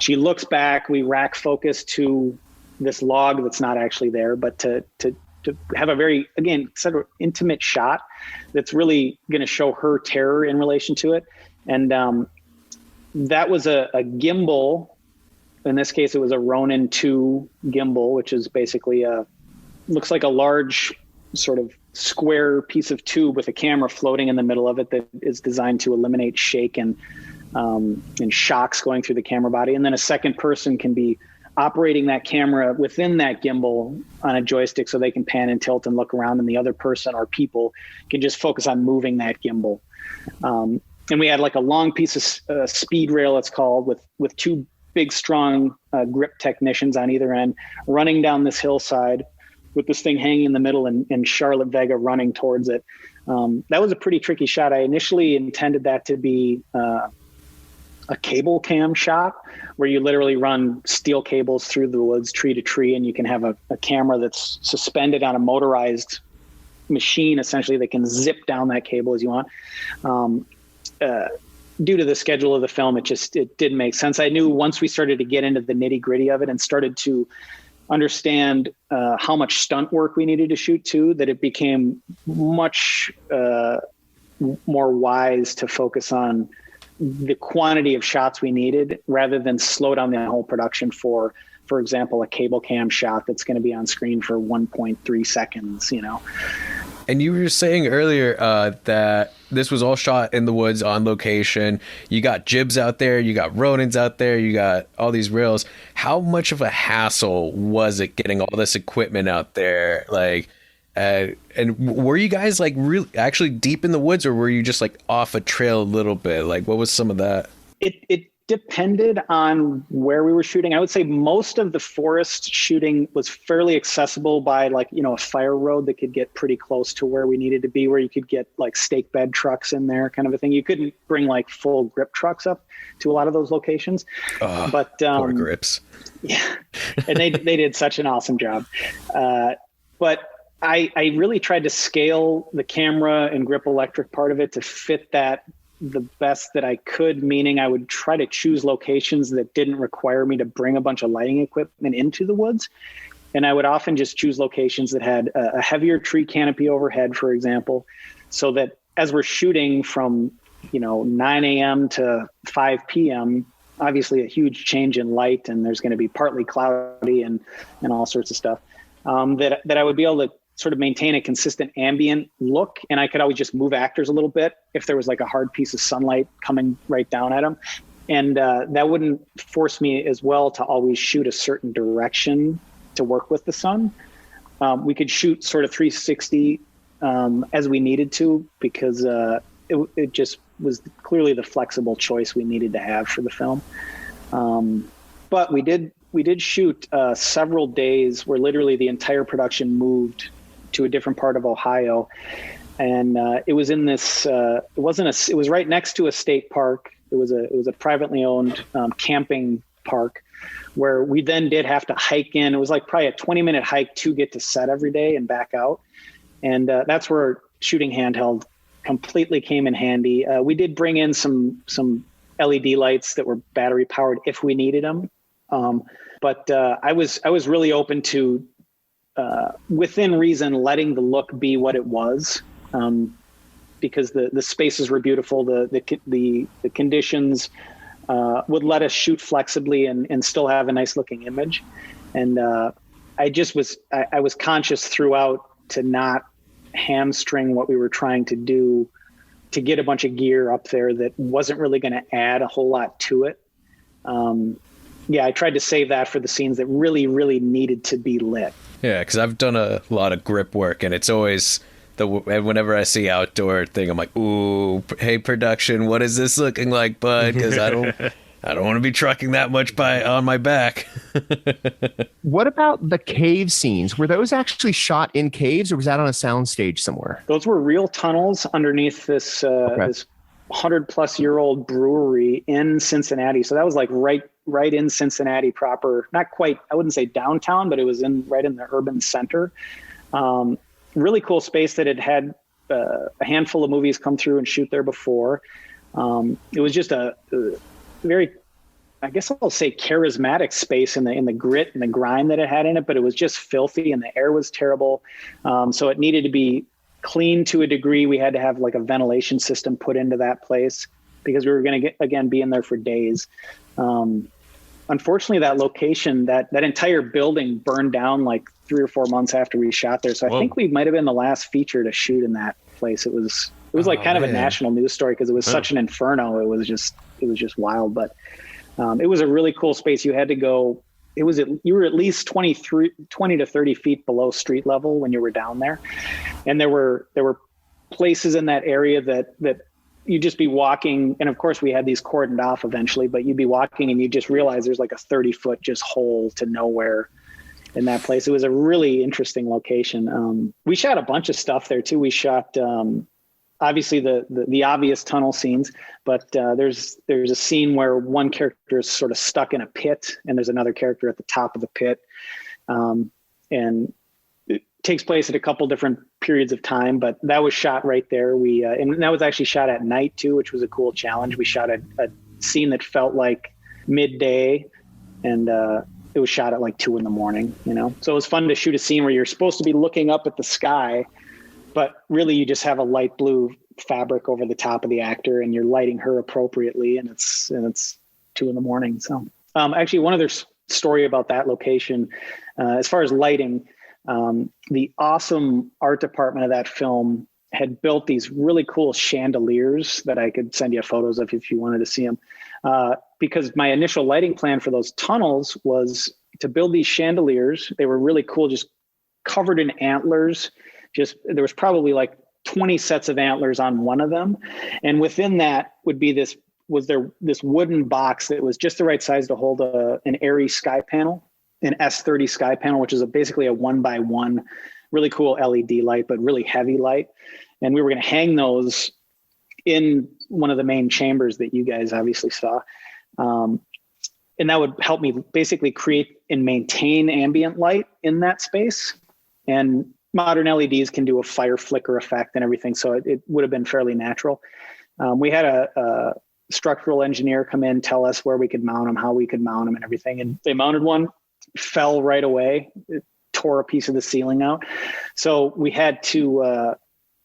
She looks back, we rack focus to this log that's not actually there, but to have a very, again, sort of intimate shot that's really going to show her terror in relation to it. And that was a gimbal. In this case, it was a Ronin 2 gimbal, which is basically looks like a large sort of square piece of tube with a camera floating in the middle of it that is designed to eliminate shake and shocks going through the camera body. And then a second person can be operating that camera within that gimbal on a joystick, so they can pan and tilt and look around, and the other person or people can just focus on moving that gimbal. And we had like a long piece of speed rail, it's called, with two big, strong grip technicians on either end running down this hillside with this thing hanging in the middle and Charlotte Vega running towards it. That was a pretty tricky shot. I initially intended that to be a cable cam shot where you literally run steel cables through the woods, tree to tree, and you can have a camera that's suspended on a motorized machine, essentially, that can zip down that cable as you want. Due to the schedule of the film, it didn't make sense. I knew once we started to get into the nitty gritty of it and started to understand how much stunt work we needed to shoot too, that it became much more wise to focus on the quantity of shots we needed rather than slow down the whole production for example, a cable cam shot that's going to be on screen for 1.3 seconds, And you were saying earlier that this was all shot in the woods on location. You got jibs out there, you got Ronins out there, you got all these rails. How much of a hassle was it getting all this equipment out there? Like, and were you guys like really actually deep in the woods, or were you just like off a trail a little bit? Like, what was some of that? It depended on where we were shooting. I would say most of the forest shooting was fairly accessible by a fire road that could get pretty close to where we needed to be, where you could get like stake bed trucks in there, kind of a thing. You couldn't bring like full grip trucks up to a lot of those locations. But poor grips. Yeah, and they did such an awesome job. But I really tried to scale the camera and grip electric part of it to fit that the best that I could, meaning I would try to choose locations that didn't require me to bring a bunch of lighting equipment into the woods. And I would often just choose locations that had a heavier tree canopy overhead, for example, so that as we're shooting from 9 a.m. to 5 p.m., obviously a huge change in light, and there's going to be partly cloudy and all sorts of stuff, that I would be able sort of maintain a consistent ambient look, and I could always just move actors a little bit if there was like a hard piece of sunlight coming right down at them. And that wouldn't force me as well to always shoot a certain direction to work with the sun. We could shoot sort of 360 as we needed to, because it just was clearly the flexible choice we needed to have for the film. But we did shoot several days where literally the entire production moved to a different part of Ohio. And it was in this, it was right next to a state park. It was a privately owned camping park where we then did have to hike in. It was like probably a 20-minute hike to get to set every day and back out. And that's where shooting handheld completely came in handy. We did bring in some LED lights that were battery powered if we needed them. But I was really open to, within reason, letting the look be what it was, because the spaces were beautiful. The conditions would let us shoot flexibly and still have a nice looking image. And I was conscious throughout to not hamstring what we were trying to do, to get a bunch of gear up there that wasn't really going to add a whole lot to it. I tried to save that for the scenes that really, really needed to be lit. Yeah, because I've done a lot of grip work, and it's always whenever I see outdoor thing, I'm like, ooh, hey production, what is this looking like, bud? Because I don't want to be trucking that much on my back. What about the cave scenes? Were those actually shot in caves, or was that on a soundstage somewhere? Those were real tunnels underneath this this 100-plus-year-old brewery in Cincinnati. So that was like right in Cincinnati proper. Not quite, I wouldn't say downtown, but it was right in the urban center. Really cool space that had a handful of movies come through and shoot there before. It was just a very, I guess I'll say, charismatic space in the grit and the grime that it had in it, but it was just filthy and the air was terrible. So it needed to be clean to a degree. We had to have like a ventilation system put into that place because we were going to be in there for days. Unfortunately, that location, that entire building burned down like 3 or 4 months after we shot there. So I think we might've been the last feature to shoot in that place. It was like kind of a national news story because it was such an inferno. It was just wild, but it was a really cool space. You had to go, you were at least 20 to 30 feet below street level when you were down there. And there were places in that area that you'd just be walking. And of course we had these cordoned off eventually, but you'd be walking and you just realize there's like a 30-foot just hole to nowhere in that place. It was a really interesting location. We shot a bunch of stuff there too. We shot, obviously the obvious tunnel scenes, but there's a scene where one character is sort of stuck in a pit and there's another character at the top of the pit. And it takes place at a couple different periods of time, but that was shot right there. And that was actually shot at night too, which was a cool challenge. We shot a scene that felt like midday, and it was shot at like 2 a.m, So it was fun to shoot a scene where you're supposed to be looking up at the sky, but really you just have a light blue fabric over the top of the actor and you're lighting her appropriately, and it's 2 a.m. So actually one other story about that location, as far as lighting, the awesome art department of that film had built these really cool chandeliers that I could send you photos of if you wanted to see them. Because my initial lighting plan for those tunnels was to build these chandeliers. They were really cool, just covered in antlers. There was probably like 20 sets of antlers on one of them. And within that would be this wooden box that was just the right size to hold an ARRI sky panel, an S30 sky panel, which is basically a 1x1, really cool LED light, but really heavy light. And we were going to hang those in one of the main chambers that you guys obviously saw. And that would help me basically create and maintain ambient light in that space. And modern LEDs can do a fire flicker effect and everything. So it would have been fairly natural. We had a structural engineer come in, tell us where we could mount them, how we could mount them and everything. And they mounted one, fell right away. It tore a piece of the ceiling out. So we had to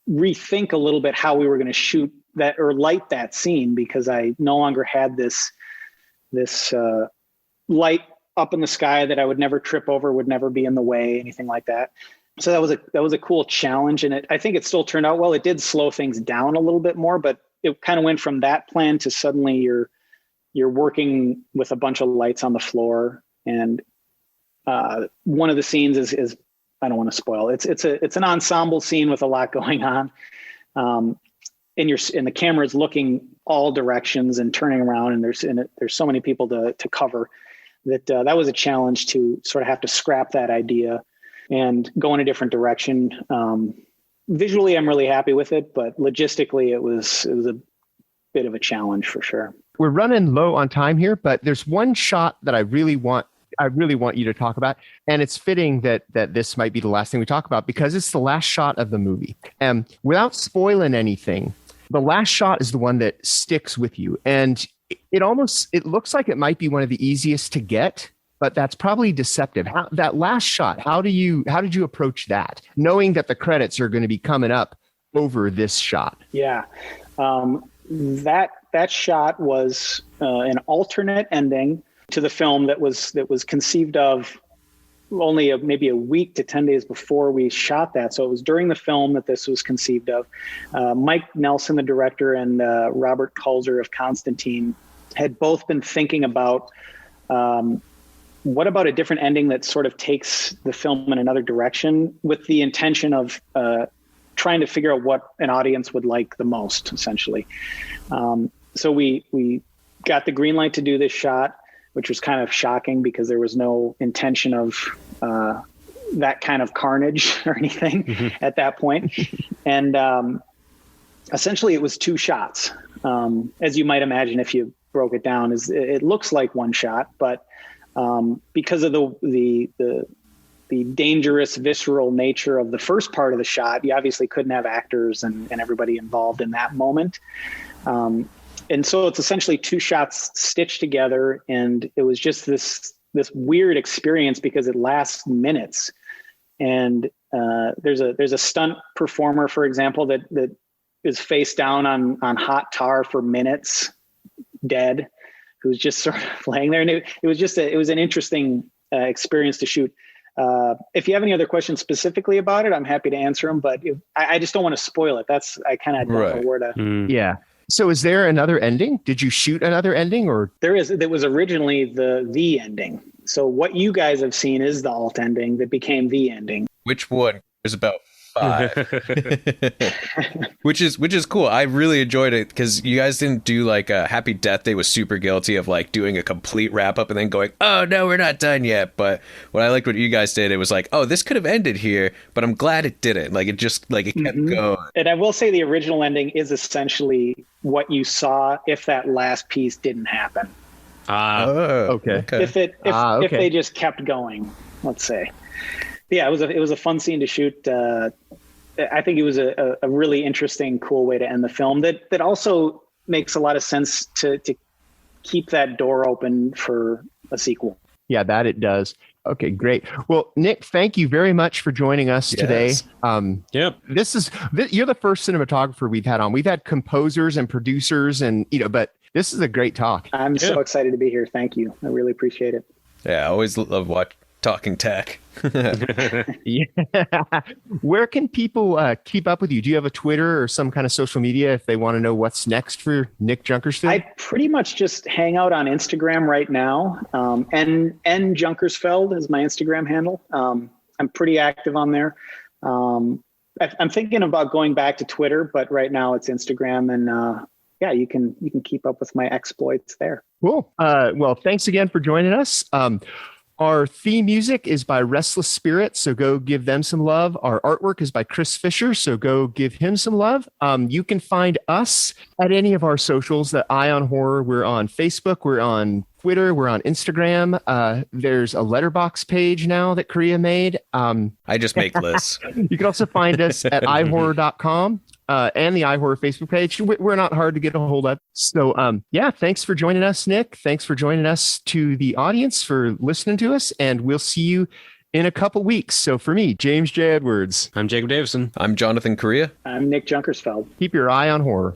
rethink a little bit how we were going to shoot that or light that scene, because I no longer had this light up in the sky that I would never trip over, would never be in the way, anything like that. So that was a cool challenge, and I think it still turned out well. It did slow things down a little bit more, but it kind of went from that plan to suddenly you're working with a bunch of lights on the floor, and one of the scenes is I don't want to spoil. It's an ensemble scene with a lot going on, and the camera is looking all directions and turning around, and there's so many people to cover that was a challenge to sort of have to scrap that idea and go in a different direction. Visually, I'm really happy with it, but logistically, it was a bit of a challenge for sure. We're running low on time here, but there's one shot that I really want you to talk about, and it's fitting that this might be the last thing we talk about because it's the last shot of the movie. And without spoiling anything, the last shot is the one that sticks with you, and it looks like it might be one of the easiest to get. But that's probably deceptive. That last shot, how did you approach that, knowing that the credits are going to be coming up over this shot? Yeah, that shot was an alternate ending to the film that was conceived of only maybe a week to 10 days before we shot that. So it was during the film that this was conceived of. Mike Nelson, the director, and Robert Kulzer of Constantine had both been thinking about what about a different ending that sort of takes the film in another direction, with the intention of trying to figure out what an audience would like the most, essentially. So we got the green light to do this shot, which was kind of shocking because there was no intention of that kind of carnage or anything at that point. And essentially it was two shots. As you might imagine, if you broke it down, it looks like one shot, but because of the dangerous, visceral nature of the first part of the shot, you obviously couldn't have actors and everybody involved in that moment. And so it's essentially two shots stitched together, and it was just this weird experience because it lasts minutes. And there's a stunt performer, for example, that is face down on hot tar for minutes, dead, who's just sort of laying there. And it was an interesting experience to shoot. If you have any other questions specifically about it, I'm happy to answer them, but I just don't want to spoil it. I kind of don't know where to. Yeah. So is there another ending? Did you shoot another ending, or? There is. That was originally the ending. So what you guys have seen is the alt ending that became the ending. Which one? There's about 5. which is cool. I really enjoyed it because you guys didn't do like a Happy Death Day was super guilty of like doing a complete wrap up and then going, oh no, we're not done yet. But what I liked what you guys did, it was like, oh, this could have ended here, but I'm glad it didn't. Like it just like it kept going. And I will say the original ending is essentially what you saw if that last piece didn't happen. Okay. If they just kept going, let's say. Yeah, it was a fun scene to shoot. I think it was a really interesting, cool way to end the film that also makes a lot of sense to keep that door open for a sequel. Yeah, that it does. Okay, great. Well, Nick, thank you very much for joining us today. Yep. You're the first cinematographer we've had on. We've had composers and producers but this is a great talk. I'm so excited to be here. Thank you. I really appreciate it. Yeah, I always love talking tech. Yeah. Where can people keep up with you? Do you have a Twitter or some kind of social media if they want to know what's next for Nick Junkersfeld? I pretty much just hang out on Instagram right now. N Junkersfeld is my Instagram handle. I'm pretty active on there. I'm thinking about going back to Twitter, but right now it's Instagram, and you can keep up with my exploits there. Cool. Well, thanks again for joining us. Our theme music is by Restless Spirit, so go give them some love. Our artwork is by Chris Fisher, so go give him some love. You can find us at any of our socials, the Eye on Horror. We're on Facebook, we're on Twitter, we're on Instagram. There's a letterbox page now that Korea made. I just make lists. You can also find us at ihorror.com. And the iHorror Facebook page. We're not hard to get a hold of. So, thanks for joining us, Nick. Thanks for joining us, to the audience, for listening to us. And we'll see you in a couple weeks. So for me, James J. Edwards. I'm Jacob Davison. I'm Jonathan Correa. I'm Nick Junkersfeld. Keep your eye on horror.